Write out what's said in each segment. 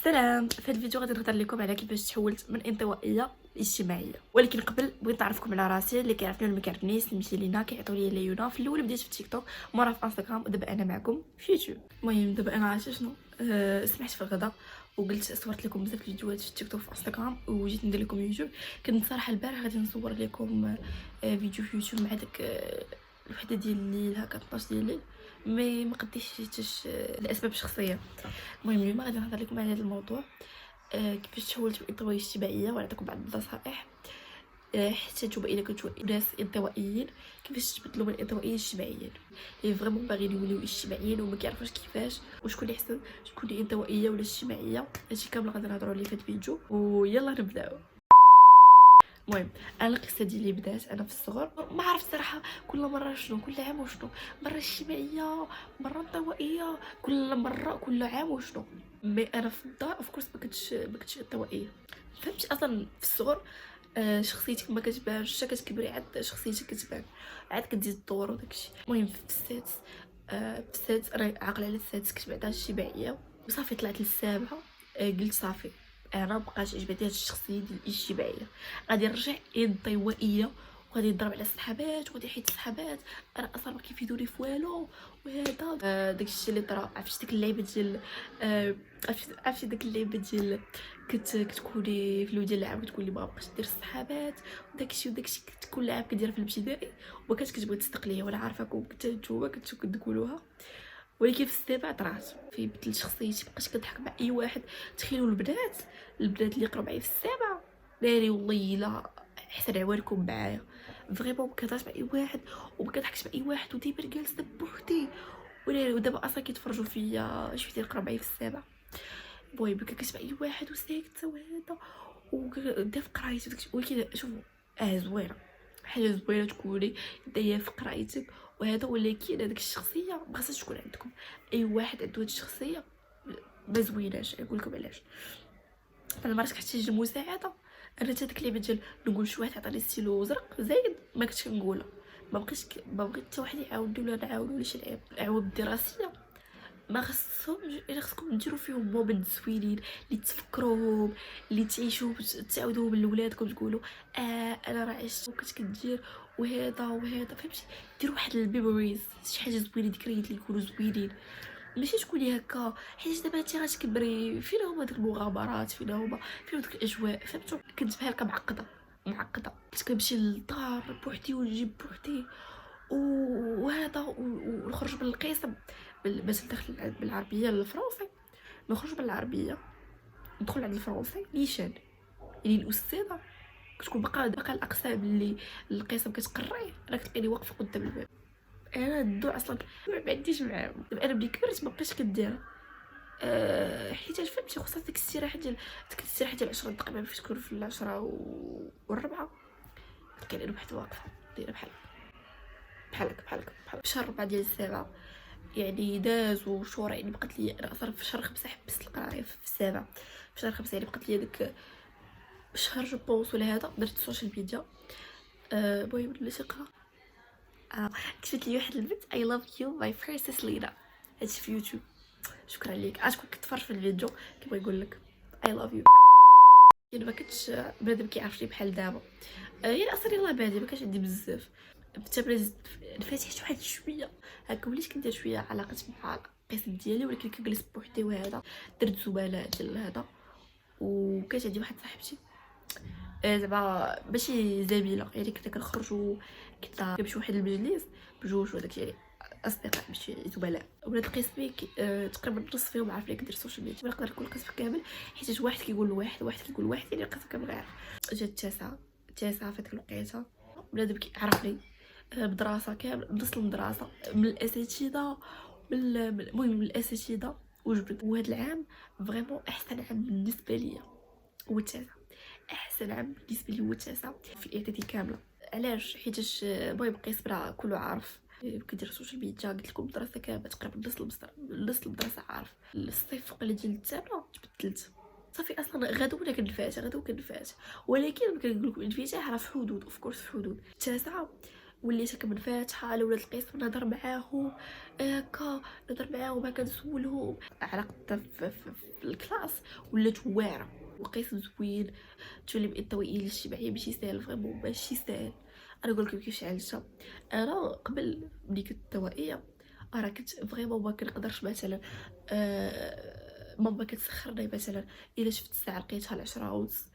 سلام. في هذا الفيديو غادي نهضر لكم على كيفاش تحولت من انطوائيه لاجتماعيه، ولكن قبل بغيت نعرفكم على راسي. اللي كيعرفني واللي ما كيعرفنيش نمشي لينا كيعطيو لي ليونا. في الاول بديت في تيك توك، مورا في انستغرام، ودابا انا معكم في يوتيوب. المهم دابا انا عرفتي شنو، سمحت في الغدا وقلت صورت لكم بزاف الفيديوهات في تيك توك في انستغرام وجيت ندير لكم يوتيوب. كنت صراحه البارح غادي نصور لكم فيديو في يوتيوب مع داك الوحده ديال الليل، هكا 12 ديال الليل، مي ما قديتش لاسباب شخصيه. المهم اليوم غادي نهضر لكم على هذا الموضوع، كيفاش تحولت من انطوائيه اجتماعيه، ونعطيكم بعض النصائح حتى نتوما الا كنتو ناس انطوائيين كيفاش تبدلوا من انطوائيين لاجتماعيين، اللي فريمون باغيين يوليو اجتماعيين وما كيعرفوش كيفاش، وشكون اللي احسن تكون انطوائيه ولا اجتماعيه. هادشي كامل غادي نهضروا عليه في هذا الفيديو، ويلا نبداو. المهم انا القصه ديالي بدات انا في الصغر، ما عرفت صراحه كل مره شنو، كل عام وشنو، مره اجتماعيه مره انطوائيه، كل مره كل عام وشنو. مي انا في الدار اوف كورس ما كنتش انطوائيه. فهمتي اصلا في الصغر شخصيتك ما كتبانش، حتى كتكبري عاد شخصيتك كتبان، عاد كتزيد الدور وداكشي. المهم في السادس، في السادس انا عاقله على السادس كنت بعدا اجتماعيه، وصافي طلعت للسابعه. قلت صافي انا مبقاش عجبتني هاد الشخصيه ديال الاجتماعيه، غادي نرجع انطوائيه، وغادي نضرب على الصحابات وغادي نحيد الصحابات، انا اصلا ما كيفيدوني في والو. وهذا داكشي اللي طرا. عرفتي ديك اللعيبه ديال عرفتي ديك اللعيبه ديال كتكوني في الوديان العام كتقولي ما بقاش دير الصحابات وداكشي كنت كل عام كديرها في الابتدائي، وما كانت كتبغي تصدق ليا ولا عارفاكم حتى نتوما كنتو كتقولوها. ولكن في السابع طرات في بدلت شخصيتي، مابقيتش كنضحك مع اي واحد. تخيلوا البنات اللي يقراو معايا في السابع، ناري والله الا احسن عوالكم معايا. فريمون ما كنهضرش مع اي واحد وما كنضحكش مع اي واحد، وديما جالسه بوحدي. ودابا اصلا كيتفرجوا فيا شفتي يقراو معايا في السابع. المهم ما كنسمع اي واحد وساكته وهذا، ودا في قرايتي وداكشي. ولكن شوفوا، زوينه، حاجه زوينه تكوني دايره في قرايتك وهذا، ولكن هذيك الشخصيه ما خصهاش تكون عندكم. اي واحد عنده هاد الشخصيه ما زويناش. نقول لكم علاش. انا مرات كنحتاج المساعده، انا حتى ديك اللعبه ديال نقول شي واحد عطاني ستيلو زرق زايد ما كنتش كنقولها. ما بغيت حتى واحد يعاونني ولا نعاونو ولا شي العوام الدراسيه. ما خصهمش، الا خصكم ديروا فيهم مومنت زوينين اللي تفكروهم، اللي تعيشوا تعاودوهم لولادكم، تقولوا انا راه عشت وكنت كدير وهذا فهمتي. ديروا واحد الميموريز، شي حاجه زوينه، ذكريات اللي يكونوا زوينين، ماشي تكوني هكا. حيت دابا انت غتكبري، فين هما ديك المغامرات، فين ديك الاجواء، فهمتوا. كنت بحال هكا معقده. كنت كنمشي للدار بوحدي ونجيب بوحدي وهذا، ونخرج من القسم باش ندخل بالعربيه للفرنسي، نخرج بالعربيه ندخل عند الفرنسي نيشان، يعني الاستاذه كتكون باقا الاقسام اللي القسم كتقري، انا كتلقيني واقفه قدام الباب. انا الدو اصلا ما عنديش معاهم. انا ملي كبرت ما بقيتش كديرها، حيت فهمتي خصها ديك الاستراحه ديال 10 دقائق فاش تكون في 10 والربعه، كاين انا واحد واقفه دايره بحال شهر 4 ديال السابعه. يعني داز وشهور، يعني بقات لي انا اصلا في شهر 5 حبست القرايه في السابع. في شهر 5 يعني بقات لي ديك شهر جو بونس ولا هذا درت السوشيال ميديا. المهم بديت نقرا. كتبت لي واحد البنت I love you my princess لينا، هادشي في يوتيوب. شكرا ليك. عاشكون كتفرج في الفيديو كيبغي يقول لك I love you. يعني ما كنتش بنادم كيعرفني بحال دابا. يعني اصلا يلاه بادي ما كانش عندي بزاف. حتى بلاتي انفتحت واحد شويه هكا، وليت كندير شويه علاقات مع القسم ديالي، ولكن كنجلس بوحدي وهذا. درت زملاء ديال هذا، وكانت عندي واحد صاحبتي زعما ماشي زميله، يعني كنا كنخرجوا، كنا كنمشيو واحد المجلس بجوج وداكشي، يعني اصدقاء ماشي زملاء. ولاد القسم تقريبا النص فيهم عارف لي كندير السوشيال ميديا، ما نقدر نقول القسم كامل حيت واحد كيقول لواحد واحد كيقول لواحد، يعني القسم كامل غير. جات التاسعه في ديك الوقيته بنادم كيعرفني بدراسه كامل، نص المدرسه من الاساتذه، المهم من الاساتذه وجبت. وهذا العام فريمون احسن عام بالنسبه ليا هو التاسع. احسن عام بالنسبه لي هو التاسع في الاعدادي كامله. علاش؟ حيتاش المهم قيس راه كله عارف كندير السوشيال ميديا. قلت لكم الدراسه كامله تقريبا نص المدرسه عارف. الصيف قبل ديال الثامنه تبدلت صافي. اصلا غدو ولا كنفات ولكن كنقول لكم الانفتاح راه في حدود. في حدود التاسعه وليت كنفاتحه على ولاد القسم نهضر معاهم هكا، نهضر معاهم هكا، نسولهم. علاقتنا في الكلاس ولات واعره، وقسم زوين. تولي بالانطوائيه الاجتماعيه ماشي ساهل، فريمون ماشي ساهل. انا نقول لكم كيفاش عالجتها. انا قبل ملي كنت انطوائيه راه كنت فريمون ما كنقدرش مثلا ماما كتسخرني مثلا الا شفت الساعه لقيتها 10 ونص،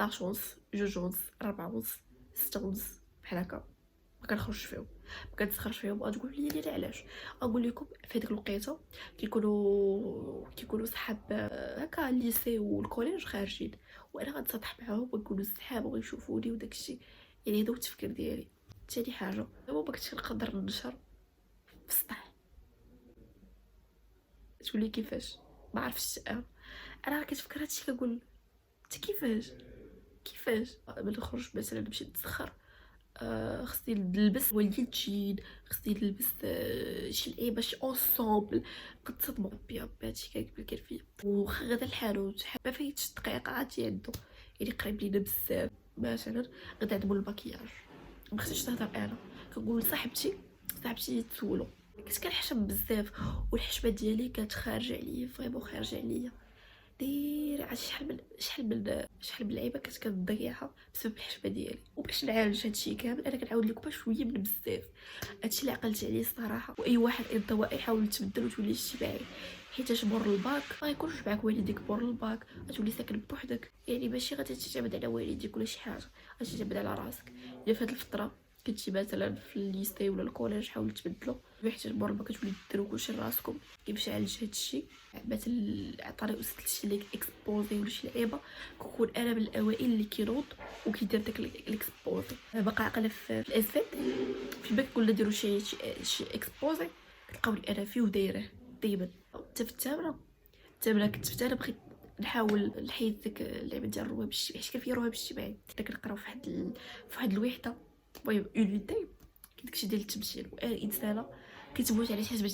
11 ونص، 2 ونص، 4 ونص، 6 ونص، بحال هكا ما كنخرجش فيهم، ما كنتسخرش فيهم. غتقول لي ديري علاش؟ اقول لكم في هذيك الوقيته كيكونوا صحاب هكا الليسي والكوليج خارجين، وانا غنتصاحب معاهم ونكونوا صحاب وغيشوفوني وداكشي. يعني هذا هو التفكير ديالي. ثاني حاجه دابا ما كنتش كنقدر ننشر في السطح. تقولي كيفاش؟ ما عرفتش. انا كنتفكر هادشي كنقول انت كيفاش قبل نخرج مثلا نمشي نتسخر خصني نلبس وليد جين، خصني نلبس شي لعيبه شي اونصومبل. كنتصدموا بيا بهادشي كان فيا. وخا غدا الحانوت ما فايتش دقيقه عادي عنده، يعني قريب لينا بزاف. مثلا غدا عندهم المكياج ما خصنيش نهضر انا، كنقول صاحبتي تسولو. كنت كنحشم بزاف، والحشمه ديالي كانت خارجه عليا، فريمون خارجه عليا. دير عرفتي شحال من لعيبه كنت كنضيعها بسبب الحشمه ديالي. وباش نعالج هادشي كامل انا كنعاود لكم بشويه من بزاف. هادشي اللي عقلت عليه الصراحه. واي واحد انطوائي حاول تبدل وتولي اجتماعي، حيت مور الباك ما يكونش معاك والديك. مور الباك غتولي ساكن بوحدك، يعني ماشي غادي تعتمد على والديك ولا شي حاجه، غادي تعتمد على راسك. الا في هاد الفتره كنتي مثلا في الليسي ولا الكوليج حاول تبدلو، حيت مور الباك كتولي ديروا كلشي لراسكم. كيفاش عالج هادشي؟ مثلا عطاني استاذ شي ليك اكسبوزي ولا شي لعيبه، كنكون انا من الاوائل اللي كينوض وكيدير داك الاكسبوزي. باقا عاقله في الاسفل في بالك كنا نديرو شي اكسبوزي تلقاوني انا فيه ودايره دايما. حتى في الثامنه كنت في الثامنه بغيت نحاول نحيد ديك اللعبه ديال الرهاب الاجتماعي، حيت كان فيها رهاب اجتماعي. كنا كنقراو في واحد الوحده، المهم اونيتي كاين داكشي ديال التمثيل. وانا انسانه كتموت على حاجه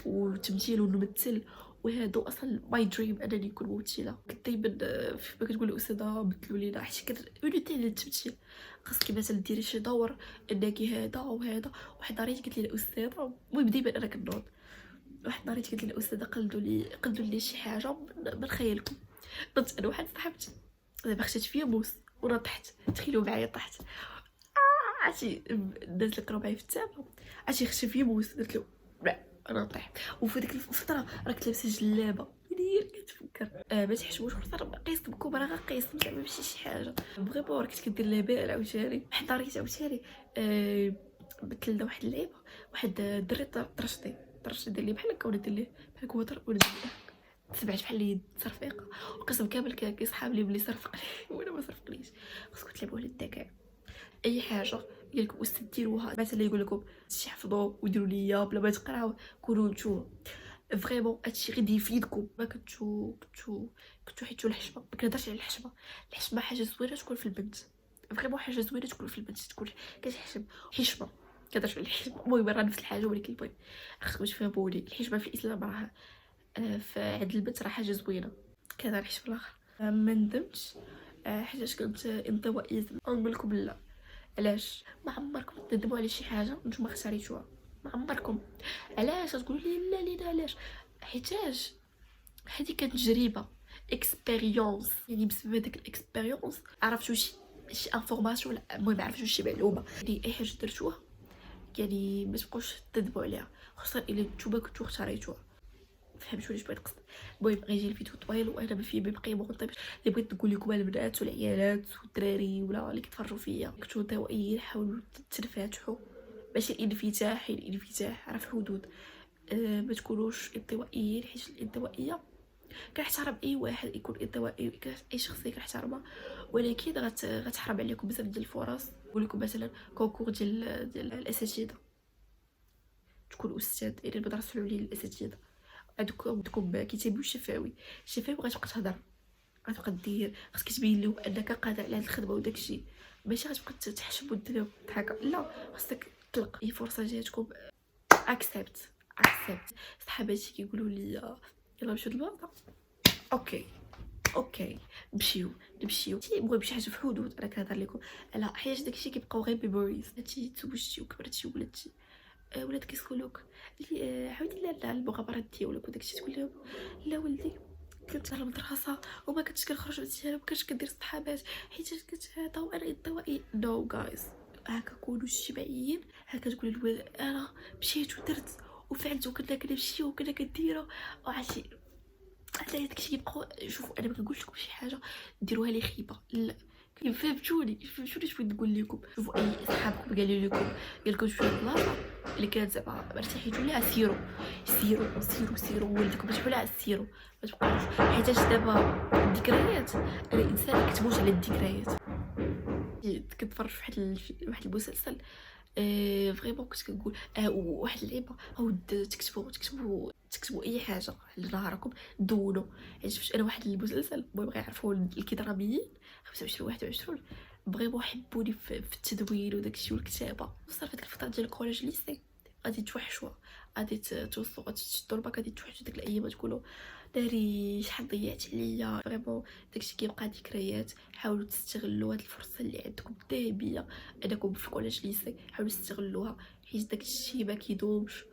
التمثيل والممثل، وهادو اصلا ماي دريم انني نكون ممثله. كنت دايما ما كتقول الاستاذه بدلوا لينا، حيت كان اونيتي ديال التمثيل خاصك مثلا ديري شي دور انك هذا وهذا. واحد نهار قالت لي الاستاذه، المهم ديما انا كنوض، واحد نهار قالت لي الاستاذه قلدوا لي شي حاجه من خيالكم. نضت انا واحد صاحبتي دابا خشات فيا موس ونطحت. تخيلوا معايا طحت. عرفتي الناس اللي قراو معايا في التامه عرفتي خشى فيا موس، قلت له لا انا نطيح. وفي ديك الفتره راه كنت لابسه جلابه دير كنتفكر ما تحشموش. خاطر قيس بكم راه غنقيس زعما ماشي شي حاجه فريمون. كنت كدير لابال عاوتاني واحد النهار عاوتاني بدلنا واحد اللعيبه. واحد الدري طرشني دير لي بحال هكا ولا دير ليه بحال هكا وتر ولا سمعت بحال اليد صرفيقه. وقسم كامل كيصحاب لي بلي صرفقني وانا ما صرفقنيش. خاصكم تلعبوا على الذكاء. اي حاجه قال لكم استاذ ديروها، مثلا يقول لكم تحفظوا وديروا ليا بلا ما تقراو، كونوا نتوما فريمون هادشي غادي يفيدكم. ما كنتو حيتو الحشمه. ما كنهضرش على الحشمه حاجه زوينه تكون في البنت، فريمون حاجه زوينه تكون في البنت، تكون كتحشم. حشمه كنهضرش على الحشمه، المهم راه نفس الحاجه، ولكن المهم خاصكم تفهموني. الحشمه في الاسلام راه عند البنت راه حاجه زوينه. كذا الحشمه الاخر ما ندمتش حيت كنت انطوائيه. نقول لكم لا، علاش ما عمركم تندموا على شي حاجه نتوما خسريتوها؟ ما عمركم. علاش تقولوا لي لا لينا؟ علاش؟ حيتاش هذه كانت تجربه اكسبيريونس، يعني بسبب هذيك الاكسبيريونس عرفتوا شي انفورماسيون، المهم عرفتوا شي معلومه. يعني اي حاجه درتوها يعني ما تبقوش تندموا عليها، خصوصا الا نتوما كنتو اختاريتوها. فهمتوا واش بغيت نقصد؟ المهم غيجي الفيديو طويل وانا ما فيه بقي مغطيب. اللي بغيت نقول لكم البنات والعيالات والدراري ولا اللي كيتفرجوا فيا كنتو انطوائيين حاولوا تنفتحوا، ماشي الانفتاح راه في حدود. ما تكونوش انطوائيين، حيت الانطوائيه كنحترم اي واحد يكون انطوائي، اي شخصيه كنحترمها، ولكن غتحرم عليكم بزاف ديال الفرص. نقول لكم مثلا كونكور ديال الاساتذه، تكون استاذ يعني المدرسه العليا للاساتذه عندكم كتابي وشفوي. غتبقى تهضر، غتبقى دير، خاصك تبين لهم انك قادر على هاد الخدمه وداكشي، ماشي غتبقى تحشم ودير هكا. لا، خاصك تطلق اي فرصه جاتكم. اكسبت صحاباتي كيقولوا لي يلا نمشيو للبلاصه، اوكي اوكي نمشيو المهم شي حاجه في حدود. انا كنهضر لكم على حيت داكشي كيبقاو غير ميموريز. هادشي تزوجتي وكبرتي وولدتي ولاد كيسولوك عاودي لا المغامرات ديالك وداكشي تقول لهم لا ولدي كنت على المدرسه وما كنتش كنخرج مزيان وما كنتش كندير صحابات حيت كنت هذا وانا انطوائي. نو جايز هكا كونوا اجتماعيين. هكا تقول الولد انا مشيت ودرت وفعلت وكنا كنمشيو وكنا كنديرو وعرفتي حتى داكشي يبقاو. شوفوا انا ما كنقولش لكم شي حاجه ديروها لي خيبه لا فهمتوني اش بغيت نقول لكم. شوفوا اي صحابكم قال لكم شي بلاصه اللي كانت زعما مرتاحين ليها سيروا ولدكم باش بحال سيروا ما تبقاوش حيت دابا الذكريات الانسان كتموت على الذكريات. كنتفرج في واحد المسلسل فريمون كنت كنقول واحد اللعيبه او تكتبوا اي حاجه على نهاركم دونوا. حيت شفت انا واحد المسلسل بغا يعرفوا الكيدراميين 25 21 بغيو يحبوني في التدوين وداكشي والكتابه. صافي ديك الفتره ديال الكوليج ليسي غادي توحشوا غادي توصلوا غادي تشدوا الباك غادي توحشوا ديك الايام تقولوا ناري شحال ضيعت عليا. فريمون داكشي كيبقى ذكريات. حاولوا تستغلوا هاد الفرصه اللي عندكم الذهبيه انكم في الكوليج ليسي حاولوا تستغلوها حيت داكشي ما كيدومش.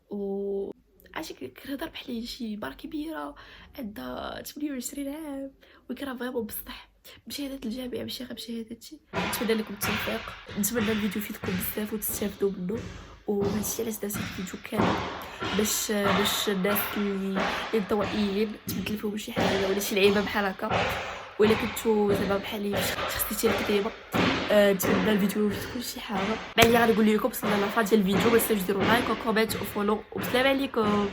و عرفتي كنهضر بحال شي ماركه كبيره عندها 28 عام وكرا فريمون بصح بشهادات الجامعه ماشي غير بشهادتي. نتمنى لكم التوفيق. نتمنى الفيديو يفيدكم بزاف وتستافدوا منه. وهادشي علاش درت الفيديو كامل باش الناس اللي انطوائيين تبدل فيهم شي حاجه ولا شي لعيبه بحال هكا ولا كنتو زعما بحالي شخصيتي الكتيبه. نتمنى الفيديو يفيدكم شي حاجه. بعد غنقول لكم وصلنا لافا ديال الفيديو. ما تنساوش ديروا لايك وكومنت وفولو والسلام عليكم.